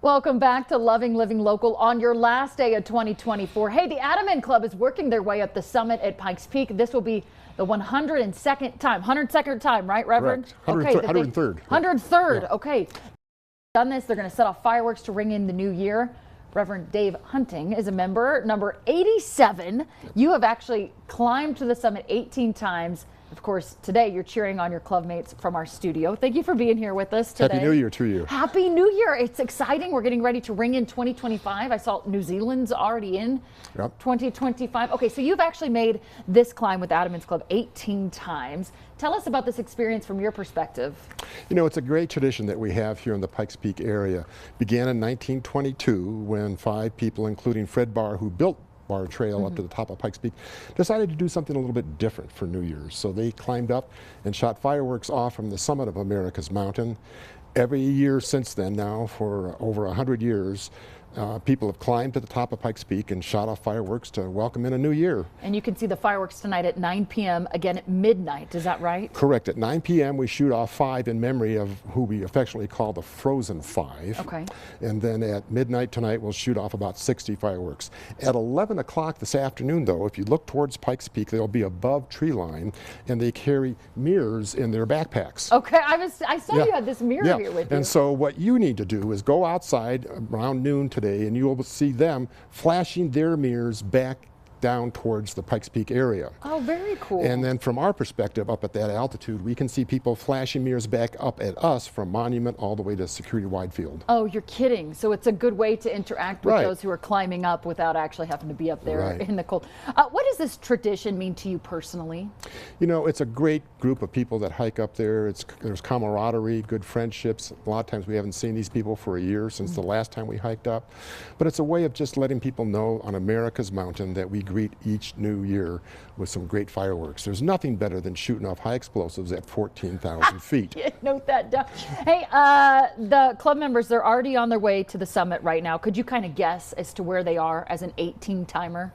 Welcome back to Loving Living Local on your last day of 2024. Hey, the Adaman Club is working their way up the summit at Pikes Peak. This will be the 102nd time, right, Reverend? Correct. Okay, 103rd. 103rd, yeah. Okay. Done this, they're going to set off fireworks to ring in the new year. Reverend Dave Hunting is a member, number 87. You have actually climbed to the summit 18 times. Of course, today you're cheering on your club mates from our studio. Thank you for being here with us today. Happy New Year to you. Happy New Year. It's exciting. We're getting ready to ring in 2025. I saw New Zealand's already in 2025. Okay, so you've actually made this climb with Adaman's Club 18 times. Tell us about this experience from your perspective. You know, it's a great tradition that we have here in the Pikes Peak area. Began in 1922 when 5 people, including Fred Barr, who built Bar Trail up to the top of Pikes Peak, decided to do something a little bit different for New Year's. So they climbed up and shot fireworks off from the summit of America's Mountain. Every year since then, now for over 100 years, people have climbed to the top of Pikes Peak and shot off fireworks to welcome in a new year. And you can see the fireworks tonight at 9 p.m., again at midnight. Is that right? Correct. At 9 p.m. we shoot off 5 in memory of who we affectionately call the Frozen 5. Okay. And then at midnight tonight we'll shoot off about 60 fireworks. At 11 o'clock this afternoon, though, if you look towards Pikes Peak, they'll be above tree line, and they carry mirrors in their backpacks. Okay, I saw you had this mirror here with you. And so what you need to do is go outside around noon today, and you will see them flashing their mirrors back down towards the Pikes Peak area. Oh, very cool. And then from our perspective up at that altitude, we can see people flashing mirrors back up at us from Monument all the way to Security Wide Field. Oh, you're kidding. So it's a good way to interact with those who are climbing up without actually having to be up there in the cold. What does this tradition mean to you personally? You know, it's a great group of people that hike up there. There's camaraderie, good friendships. A lot of times we haven't seen these people for a year since the last time we hiked up. But it's a way of just letting people know on America's Mountain that we greet each new year with some great fireworks. There's nothing better than shooting off high explosives at 14,000 feet. Note that down. Hey, the club members, they're already on their way to the summit right now. Could you kind of guess as to where they are as an 18-timer?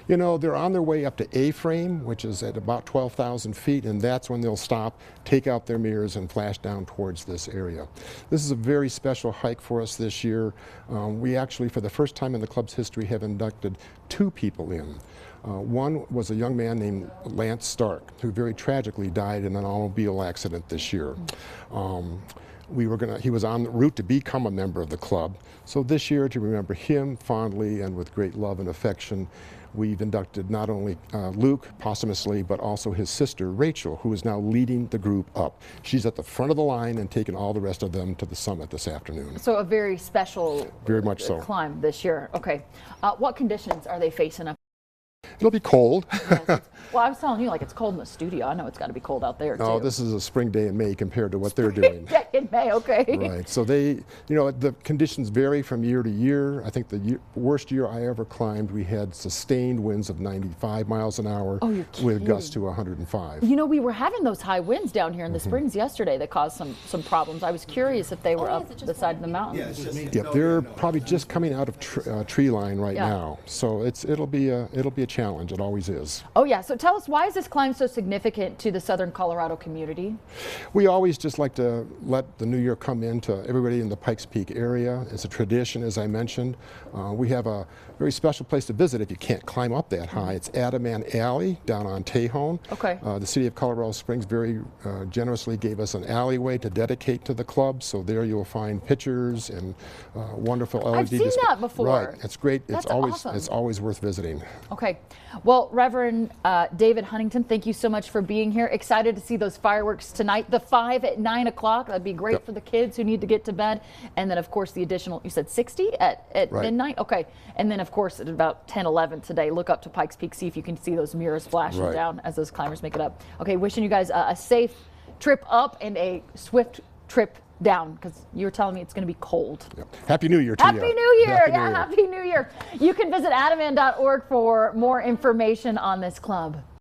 You know, they're on their way up to A-frame, which is at about 12,000 feet, and that's when they'll stop, take out their mirrors, and flash down towards this area. This is a very special hike for us this year. We actually, for the first time in the club's history, have inducted 2 people in. One was a young man named Lance Stark, who very tragically died in an automobile accident this year. He was en route to become a member of the club. So this year, to remember him fondly and with great love and affection, we've inducted not only Luke posthumously, but also his sister, Rachel, who is now leading the group up. She's at the front of the line and taking all the rest of them to the summit this afternoon. So a very special very much so. Climb this year. Okay. What conditions are they facing up? It'll be cold. Yes, well, I was telling you, like, it's cold in the studio. I know it's got to be cold out there, too. No, this is a spring day in May compared to what they're doing. Day in May, okay. Right. So they, you know, the conditions vary from year to year. I think the worst year I ever climbed, we had sustained winds of 95 miles an hour with gusts to 105. You know, we were having those high winds down here in the Springs yesterday that caused some problems. I was curious if they were up the side of the mountain. Yeah, they're probably just coming out of tree line right now. So it'll be a challenge. It always is. Oh yeah. So tell us, why is this climb so significant to the Southern Colorado community? We always just like to let the new year come into everybody in the Pikes Peak area. It's a tradition, as I mentioned. We have a very special place to visit if you can't climb up that high. It's Adaman Alley down on Tejon. Okay. The city of Colorado Springs very generously gave us an alleyway to dedicate to the club. So there you'll find pictures and wonderful LED I've seen that before. Right. It's great. That's it's awesome. always worth visiting. Okay. Well, Reverend David Huntington, thank you so much for being here. Excited to see those fireworks tonight. The 5 at 9 o'clock. That'd be great for the kids who need to get to bed. And then, of course, the additional, you said 60 at midnight? Okay. And then, of course, at about 10, 11 today, look up to Pikes Peak, see if you can see those mirrors flashing down as those climbers make it up. Okay, wishing you guys a safe trip up and a swift trip down, because you were telling me it's going to be cold. Happy New Year to you. Happy New Year. Happy New Year. You can visit adaman.org for more information on this club.